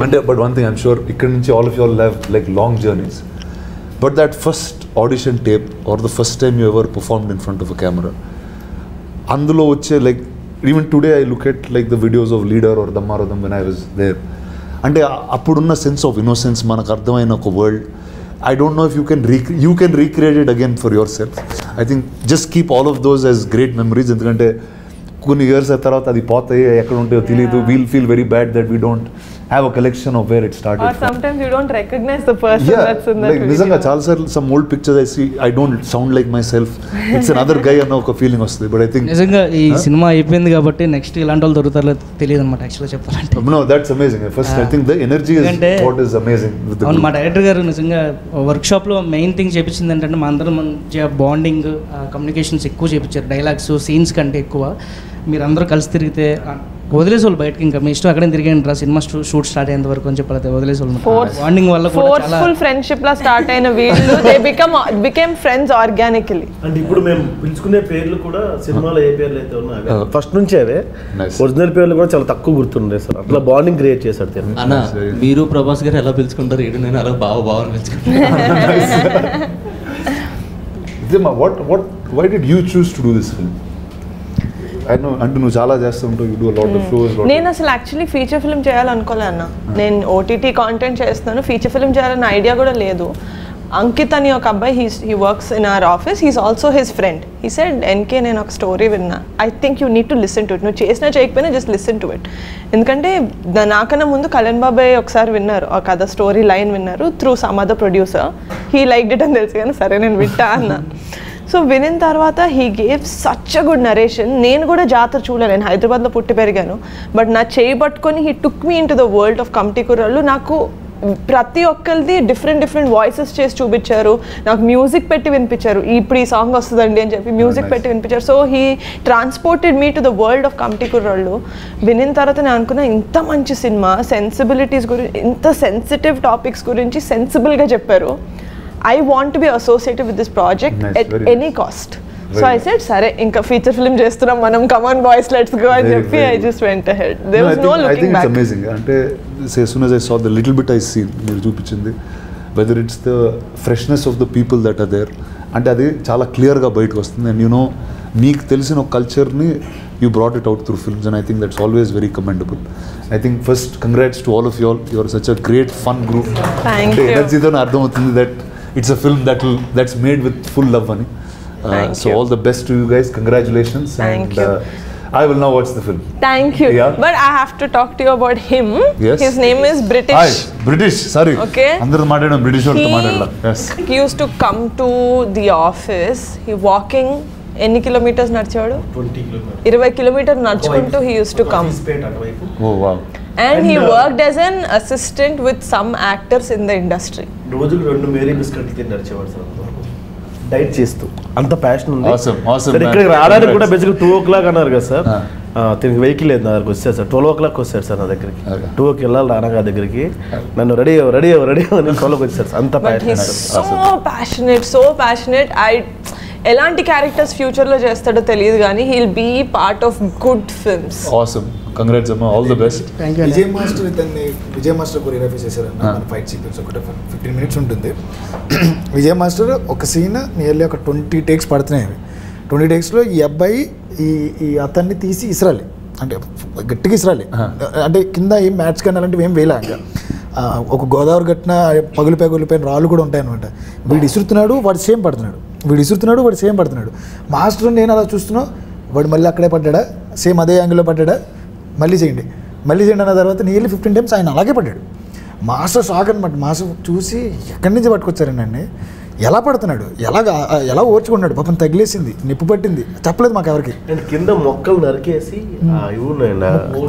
అంటే but one thing I'm sure ఇక్కడ నుంచి all of you all have like long journeys, but that first audition tape or the first time you ever performed in front of a camera, అందులో వచ్చే like even today I look at like the videos of Leader or Dum Maro Dum when I was there. అంటే అప్పుడున్న సెన్స్ ఆఫ్ ఇన్నోసెన్స్ మనకు అర్థమైన ఒక world. I don't know if you can recreate it again for yourself. I think just keep all of those as great memories. ఎందుకంటే కొన్ని ఇయర్స్ తర్వాత అది పోతాయి, ఎక్కడ ఉంటాయో తెలియదు. We'll feel very bad that we don't have a collection of where it started. Or sometimes you don't recognize the person that's in that video. నిజంగా చాలా సార్లు some old pictures I see, I don't sound like myself. It's another guy అన్న ఒక ఫీలింగ్ వస్తుంది. But I think నిజంగా ఈ సినిమా అయిపోయింది కాబట్టి నెక్స్ట్ ఇలాంటి వాళ్ళు దొరుకుతారో తెలియదు అనమాట యాక్చువల్గా చెప్పాలంటే. No, that's amazing. First I think the energy is what is amazing with the అవును, మా డైరెక్టర్ గారు నిజంగా వర్క్షాప్లో మెయిన్ థింగ్ చేపించింది ఏంటంటే మా అందరం మంచిగా బాండింగ్ కమ్యూనికేషన్స్ ఎక్కువ చేయించారు. డైలాగ్స్ సీన్స్ కంటే ఎక్కువ మీరందరూ కలిసి తిరిగితే వదిలేసి వాళ్ళు బయటకి ఇంకా మీ ఇష్టం అక్కడే తిరిగండి రా సినిమా షూట్ స్టార్ట్ అయ్యేంత వరకు అని చెప్పలేదు వదిలేసి వాళ్ళు బాండింగ్ వల్ల కూడా చాలా ఫోర్స్ఫుల్ ఫ్రెండ్షిప్ లా స్టార్ట్ అయిన వీళ్ళు దే బికేమ్ ఫ్రెండ్స్ ఆర్గానికలీ. అంటే ఇప్పుడు మేము పిలుచుకునే పేర్లు కూడా సినిమాలో ఏ పేర్లు అయితే ఉన్నాయో ఫస్ట్ నుంచి అవే ఒరిజినల్ పేర్లు కూడా చాలా తక్కువ గుర్తుండే సార్. అట్లా బాండింగ్ క్రియేట్ చేశాడు అన్న. మీరు ప్రభాస్ గారు ఎలా పిలుచుకుంటారు, ఏడు నేను అలా బాగా పిలుచుకుంటాను. Why did you choose to do this film? అంటే నువ్వు చాలా చేస్తుంటావు, you do lot of shows. నేను అసలు యాక్చువల్లీ ఫీచర్ ఫిల్మ్ చేయాలనుకోలే అన్న. నేను ఓటీటీ కాంటెంట్ చేస్తున్నాను, ఫీచర్ ఫిల్మ్ చేయాలన్న ఐడియా కూడా లేదు. అంకిత్ అని ఒక అబ్బాయి he works in our office, he's also his friend. He said NK నేను ఒక స్టోరీ విన్నా, I think you need to listen to it. నువ్వు చేసినా చేయకపోయినా జస్ట్ లిసన్ టు ఇట్. ఎందుకంటే నాకన్నా ముందు కళ్యాణ్ బాబాయ్ ఒకసారి విన్నారు, ఒక కథ స్టోరీ లైన్ విన్నారు through some other producer. He like it అని తెలుసు కానీ సరే నేను వింటా అన్న. సో వినిన తర్వాత he gave such a good narration. నేను కూడా జాతర చూడలేను, నేను హైదరాబాద్లో పుట్టి పెరిగాను. బట్ నా చేయి పట్టుకొని he took me in to the world of committee కుర్రాళ్ళు. నాకు ప్రతి ఒక్కరిది డిఫరెంట్ వాయిసెస్ చేసి చూపించారు, నాకు మ్యూజిక్ పెట్టి వినిపించారు. ఇప్పుడు ఈ సాంగ్ వస్తుందండి అని చెప్పి మ్యూజిక్ పెట్టి వినిపించారు. So he transported me to the world of committee కుర్రాళ్ళు. వినిన తర్వాత నేను అనుకున్నా ఇంత మంచి సినిమా, సెన్సిబిలిటీస్ గురించి, ఇంత సెన్సిటివ్ టాపిక్స్ గురించి సెన్సిబుల్గా చెప్పారు. I want to be associated with this project at any cost. So I said, sare, inka feature film chestunnam manam, come on boys, let's go and cheppi I just went ahead. There was no looking back. I think it's amazing. Ante as soon as I saw the little bit I seen meer chupichindi, whether it's the freshness of the people that are there, ante adi chaala clear ga bayitiki vastundi. And you know, meeku telisina culture ni you brought it out through films, and I think that's always very commendable. I think first congrats to all of you all. You are such a great fun group. Thank you. Energy tho ardham avutundi that it's a film that's made with full love ani. So all the best to you guys, congratulations. Thank you. I will now watch the film. Thank you. Yeah. But I have to talk to you about him. Yes. His name is British. Hi, British, sorry. Okay. Andaru maatladam British vartho maatladala. Yes. He used to come to the office. He walking ఎన్ని కిలోమీటర్స్ నడిచాడు? 20 కిలోమీటర్ నడుచుకుంటూ he used to come. Oh wow. And he worked as an assistant with some actors in the industry. రోజులు 2 మేరీ బిస్కెట్లు తిని నడిచేవాడు సార్, డైట్ చేస్తూ. అంత ప్యాషన్ ఉంది. Awesome. ఇక్కడికి రావడానికి కూడా బేసిక్గా 2 o'clock అన్నారు కదా సార్. తిరిగి వెహికల్ లేదు నా దగ్గరికి వచ్చారు సార్. 12 o'clock వచ్చారు సార్ నా దగ్గరికి. 2కి వెళ్ళాలి రానగా దగ్గరికి. నన్ను రెడీ అని 12కి వచ్చారు. అంత ప్యాషనేట్, సో ప్యాషనేట్. ఎలాంటి క్యారెక్టర్స్ ఫ్యూచర్లో చేస్తాడో తెలియదు కానీ he'll be part of good films. Awesome, congrats అమ్మా, all the best. Vijay master choreography చేశారన్న. మన ఫైట్ సీక్వెన్స్ ఒకటి 15 minutes ఉంటుంది. విజయ్ మాస్టర్ ఒక సీన్ నియర్లీ ఒక 20 takes పడుతున్నాయి. 20 takesలో ఈ అబ్బాయి ఈ అతన్ని తీసి ఇసరాలి, అంటే గట్టిగా ఇసరాలి. అంటే కింద ఏం మ్యాట్స్ కానీ అలాంటివి ఏం వేయలే. ఇంకా ఒక గోదావరి గట్టిన పగులిపోయిన రాళ్ళు కూడా ఉంటాయన్నమాట. వీడు ఇసురుతున్నాడు, వాడు సేమ్ పడుతున్నాడు. మాస్టర్ నేను అలా చూస్తున్నా, వాడు మళ్ళీ అక్కడే పడ్డాడా, సేమ్ అదే యాంగిల్లో పడ్డాడా, మళ్ళీ చేయండి అన్న తర్వాత నియర్లీ 15 times ఆయన అలాగే పడ్డాడు. మాస్టర్ షాక్ అనమాట. మాస్టర్ చూసి ఎక్కడి నుంచి పట్టుకొచ్చారండి, ఎలా పడుతున్నాడు, ఎలా ఓర్చుకున్నాడు, పాపం తగిలేసింది, నిప్పు పట్టింది, చెప్పలేదు మాకు ఎవరికి. కింద మొక్కలు నరికేసి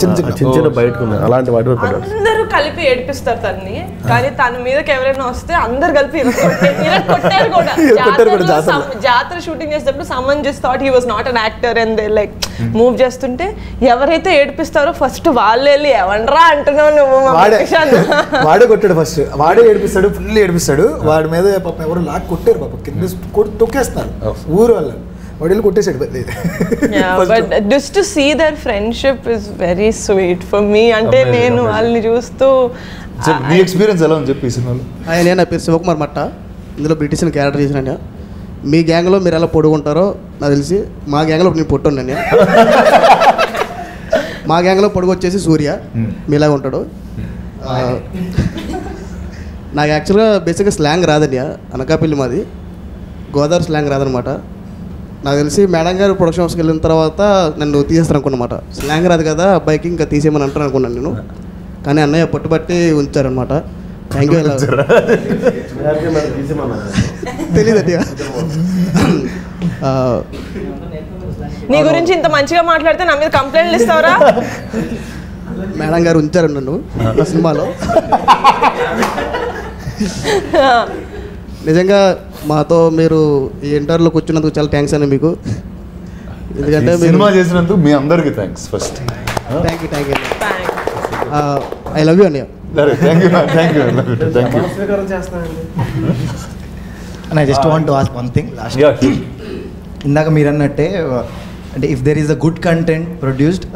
చిన్న బయటకు అలాంటి వాటి అందరూ కలిపి ఏడిపిస్తారు తన్ని, కానీ తన మీదకి ఎవరైనా వస్తే అందరు కలిపి కొట్టారు కూడా. జాతర షూటింగ్ చేసేటప్పుడు someone just thought he was not an actor and they like move చేస్తుంటే ఎవరైతే ఏడిపిస్తారో ఫస్ట్ వాళ్ళు వెళ్ళి ఎవనరా అంటున్నావు నువ్వు, వాడే కొట్టాడు ఫస్ట్, వాడే ఏడిపిస్తాడు, ఫుల్ ఏడిపిస్తాడు. వాడి మీద పాపం ఎవరు కొట్టారు, పాప కింద తొక్కేస్తారు ఊరు వల్ల, వాడు వెళ్ళి కొట్టేసాడు. But just to see their friendship is very sweet for me. అంటే నేను వాళ్ళని చూస్తూ మీ ఎక్స్పీరియన్స్ ఎలా ఉంది చెప్పి సినిమాలో. నేను నా పేరు శివకుమార్ మట్ట, ఇందులో బ్రిటిష్ క్యారెక్టర్ చేసిన. మీ గ్యాంగ్లో మీరు ఎలా పొడుగుంటారో నాకు తెలిసి, మా గ్యాంగ్లో నేను పొట్టున్నాను. మా గ్యాంగ్లో పొడుగు వచ్చేసి సూర్య, మీలాగా ఉంటాడు. నాకు యాక్చువల్గా బేసిక్గా స్లాంగ్ రాదండి, అనకాపల్లి మాది, గోదావరి స్లాంగ్ రాదనమాట. నాకు తెలిసి మేడం గారు ప్రొడక్షన్ హౌస్కి వెళ్ళిన తర్వాత నన్ను తీసేస్తాను అనుకున్నమాట. స్లాంగ్ రాదు కదా అబ్బాయికి, ఇంకా తీసేయమని అంటాను అనుకున్నాను నేను, కానీ అన్నయ్య పట్టుబట్టి ఉంచారనమాట. Thank you. తెలీదండి. నీ గురించి ఇంత మంచిగా మాట్లాడితే నా మీద కంప్లైంట్లు ఇస్తావరా? మేడం గారు ఉంచారు నన్ను నా సినిమాలో. నిజంగా మాతో మీరు ఈ ఇంటర్వ్యూలో కూర్చున్నందుకు చాలా థ్యాంక్స్ అండి మీకు. ఎందుకంటే సినిమా చేసినందుకు మీ అందరికీ thanks first. Thank you I love you అన్నయ్య. I just want to ask one thing last. ఇందాక మీరు అన్నట్టే అంటే if there is a good content produced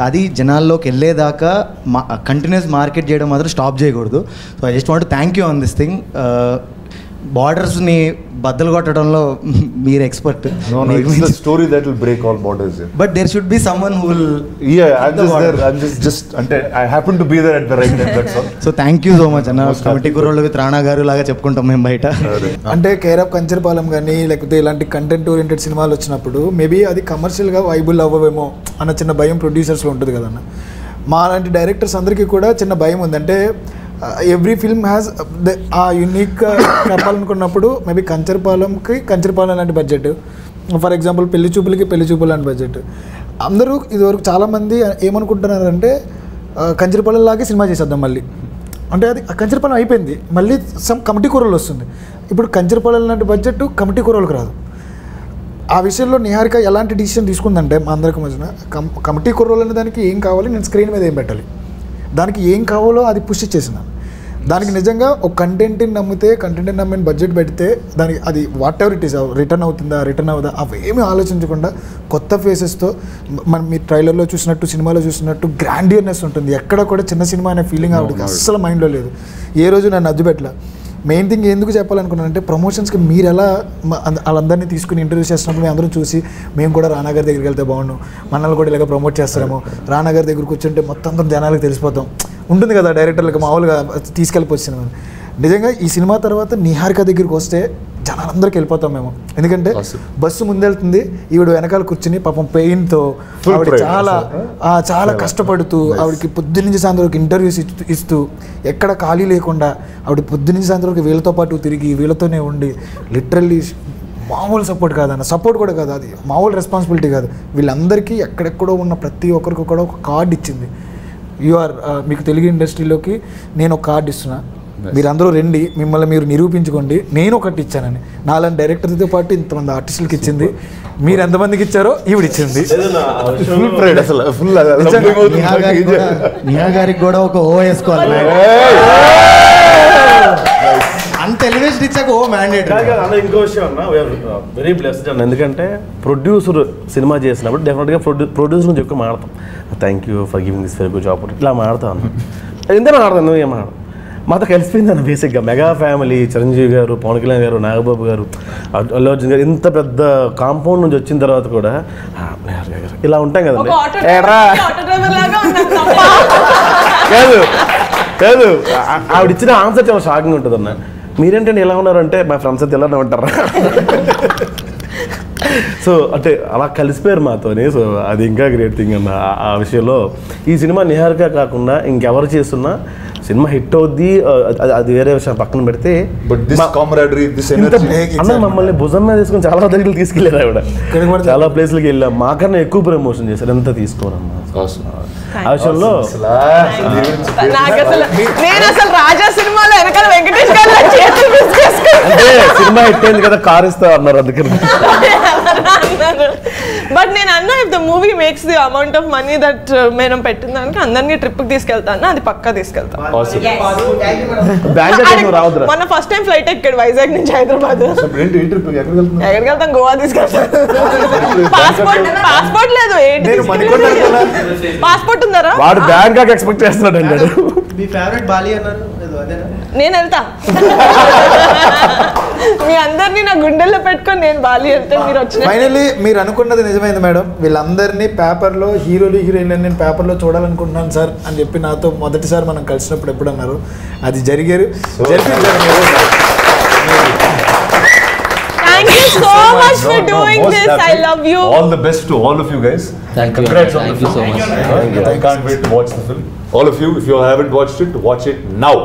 అది జనాల్లోకి వెళ్ళేదాకా కంటిన్యూస్ మార్కెట్ చేయడం మాత్రం స్టాప్ చేయకూడదు. So I just want thank you on this thing. బార్డర్స్ని బద్దలు కొట్టడంలో మీరు expert. Story that will break all borders. But there should be someone who will అంటే I happen to be there at the right time. That's all. So thank you so much అన్న. కమిటీ కుర్రోళ్ళు విత్ రాణా గారు లాగా చెప్పుకుంటాం మేము బయట. అంటే కేర్ ఆఫ్ కంచరపాలెం కానీ లేకపోతే ఇలాంటి కంటెంట్ ఓరియంటెడ్ సినిమాలు వచ్చినప్పుడు మేబీ అది కమర్షియల్గా వైబుల్ అవ్వవేమో అన్న చిన్న భయం ప్రొడ్యూసర్స్లో ఉంటుంది కదన్న. మా లాంటి డైరెక్టర్స్ అందరికీ కూడా చిన్న భయం ఉంది. అంటే ఎవ్రీ ఫిల్మ్ హ్యాస్ ఆ యూనిక్ చెప్పాలనుకున్నప్పుడు మేబీ కంచరపాలెం లాంటి బడ్జెట్, ఫర్ ఎగ్జాంపుల్ పెళ్లి చూపులు లాంటి బడ్జెట్. అందరూ ఇదివరకు చాలామంది ఏమనుకుంటున్నారంటే కంచరపాలెం లాగే సినిమా చేసేద్దాం మళ్ళీ. అంటే అది కంచరపాలెం అయిపోయింది, మళ్ళీ సమ్ కమిటీ కూరలు వస్తుంది. ఇప్పుడు కంచరపాలెం లాంటి బడ్జెట్ కమిటీ కూరలకు రాదు. ఆ విషయంలో నిహారిక ఎలాంటి డిసిషన్ తీసుకుందంటే మా అందరికి మధ్యన కమిటీ కుర్రోలు అనే దానికి ఏం కావాలి, నేను స్క్రీన్ మీద ఏం పెట్టాలి, దానికి ఏం కావాలో అది పుష్ ఇచ్చేసినాను. దానికి నిజంగా ఒక కంటెంట్ని నమ్మిన బడ్జెట్ పెడితే దానికి అది whatever it is return అవుదా అవేమీ ఆలోచించకుండా కొత్త ఫేసెస్తో మీ ట్రైలర్లో చూసినట్టు సినిమాలో చూసినట్టు గ్రాండియర్నెస్ ఉంటుంది. ఎక్కడ కూడా చిన్న సినిమా అనే ఫీలింగ్ ఆవిడకి అస్సలు మైండ్లో లేదు. ఏ రోజు నన్ను అడ్డుపెట్టలే. మెయిన్ థింగ్ ఎందుకు చెప్పాలనుకున్నానంటే ప్రమోషన్స్కి మీరు ఎలా వాళ్ళందరినీ తీసుకుని ఇంటర్వ్యూ చేస్తున్నప్పుడు మేము అందరం చూసి మేము కూడా రానా గారి దగ్గరికి వెళ్తే బాగుండు, మనల్ని కూడా ఇలాగ ప్రమోట్ చేస్తారేమో, రానా గారి దగ్గర కూర్చుంటే మొత్తం అందరం జనాలకు తెలిసిపోతాం ఉంటుంది కదా డైరెక్టర్లకు మామూలుగా తీసుకెళ్ళిపోవచ్చు. నిజంగా ఈ సినిమా తర్వాత నిహారిక దగ్గరికి వస్తే జనాలందరికీ వెళ్ళిపోతాం మేము. ఎందుకంటే బస్సు ముందెళ్తుంది, ఈవిడ వెనకాల కూర్చుని పాపం పెయిన్తో ఆవిడ చాలా కష్టపడుతూ ఆవిడకి పొద్దున్నుంచి సాయంత్రం వరకు ఇంటర్వ్యూస్ ఇస్తూ ఎక్కడ ఖాళీ లేకుండా ఆవిడ పొద్దున్నుంచి సాయంత్రం వరకు వీళ్ళతో పాటు తిరిగి వీళ్ళతోనే ఉండి లిటరల్లీ మామూలు సపోర్ట్ కూడా కాదు, అది మామూలు రెస్పాన్సిబిలిటీ కాదు. వీళ్ళందరికీ ఎక్కడెక్కడో ఉన్న ప్రతి ఒక్కరికి కూడా ఒక కార్డు ఇచ్చింది. మీకు తెలుగు ఇండస్ట్రీలోకి నేను ఒక కార్డు ఇస్తున్నా, మీరందరూ రండి, మిమ్మల్ని మీరు నిరూపించుకోండి, నేను ఒకటి ఇచ్చానని. నాలాంటి డైరెక్టర్తో పాటు ఇంతమంది ఆర్టిస్టులకి ఇచ్చింది. మీరు ఎంతమందికి ఇచ్చారో ఈవిడ ఇచ్చింది. నిహా గారికి కూడా ఒక ఓ వేసుకోవాలి. అంత ఎలివేషన్ ఇచ్చాక ఓ మ్యాండేట్. ఇంకో విషయం అన్న, వెరీ బ్లెస్డ్ అన్న. ఎందుకంటే ప్రొడ్యూసర్ సినిమా చేసినప్పుడు డెఫినెట్గా ప్రొడ్యూసర్ నుంచి ఎక్కువ మాడతాం. Thank you for giving this very good opportunity ఇట్లా మాడతాను అన్న. ఎందుకు ఆడతాను, నువ్వు ఏమాడు మాతో కలిసిపోయింది అన్న. బేసిక్గా మెగా ఫ్యామిలీ, చిరంజీవి గారు, పవన్ కళ్యాణ్ గారు, నాగబాబు గారు, అల్లు అర్జున్ గారు, ఇంత పెద్ద కాంపౌండ్ నుంచి వచ్చిన తర్వాత కూడా ఇలా ఉంటాం కదండి. కాదు ఆవిడ ఇచ్చిన ఆన్సర్ చాలా షాకింగ్ ఉంటుంది అన్న. మీరేంటంటే ఎలా ఉన్నారంటే మా ఫ్రెండ్స్ అయితే ఎలా ఉంటారా. సో అంటే అలా కలిసిపోయారు మాతోని. సో అది ఇంకా గ్రేట్ థింగ్ అన్న. ఆ విషయంలో ఈ సినిమా నిహారిక కాకుండా ఇంకెవరు చేస్తున్నా సినిమా హిట్ అవుద్ది, అది వేరే విషయం పక్కన పెడితే అన్న మమ్మల్ని భుజం మీద తీసుకుని చాలా దగ్గరికి తీసుకెళ్ళారు ఆవిడ. చాలా ప్లేస్లకి వెళ్ళాం, మాకన్నా ఎక్కువ ప్రమోషన్ చేశారు. ఎంత తీసుకోరమ్మా ఆ విషయంలో. అంటే సినిమా హిట్ అయింది కదా, కార్ ఇస్తా అన్నారు అందుకని. బట్ నేను అన్నా if the movie makes the amount of money that మనం పెట్టిన దానికి అందరినీ ట్రిప్కి తీసుకెళ్తాను, అది పక్కా తీసుకెళ్తాను. మొన్న ఫస్ట్ టైం ఫ్లైట్ ఎక్కాడు వైజాగ్ నుంచి హైదరాబాద్. ఎక్కడికి వెళ్తాం? గోవా తీసుకెళ్తాను. పాస్పోర్ట్ లేదు, పాస్పోర్ట్ ఉందరా? వాడు బ్యాంకాక్ ఎక్స్పెక్ట్ చేస్తున్నాడు అంటాడు. మీ ఫేవరెట్ బాలి అన్నారు, నేను వెళ్తా. మీ అందరినీ నా గుండెల్లో పెట్టుకొని నేను బాలి వెళ్తే మీరు వచ్చిన. ఫైనల్లీ మీరు అనుకున్నది నిజమైంది మేడం. వీళ్ళందరినీ పేపర్లో హీరోలు హీరోయిన్లు నేను పేపర్లో చూడాలనుకుంటున్నాను సార్ అని చెప్పి నాతో మొదటిసారి మనం కలిసినప్పుడు ఎప్పుడు అన్నారు, అది జరిగారు. Thank you so much for doing this. I love you. All the best to all of you guys. Thank you. Thank you so much. I can't wait to watch the film. All of you, if you haven't watched it, watch it now.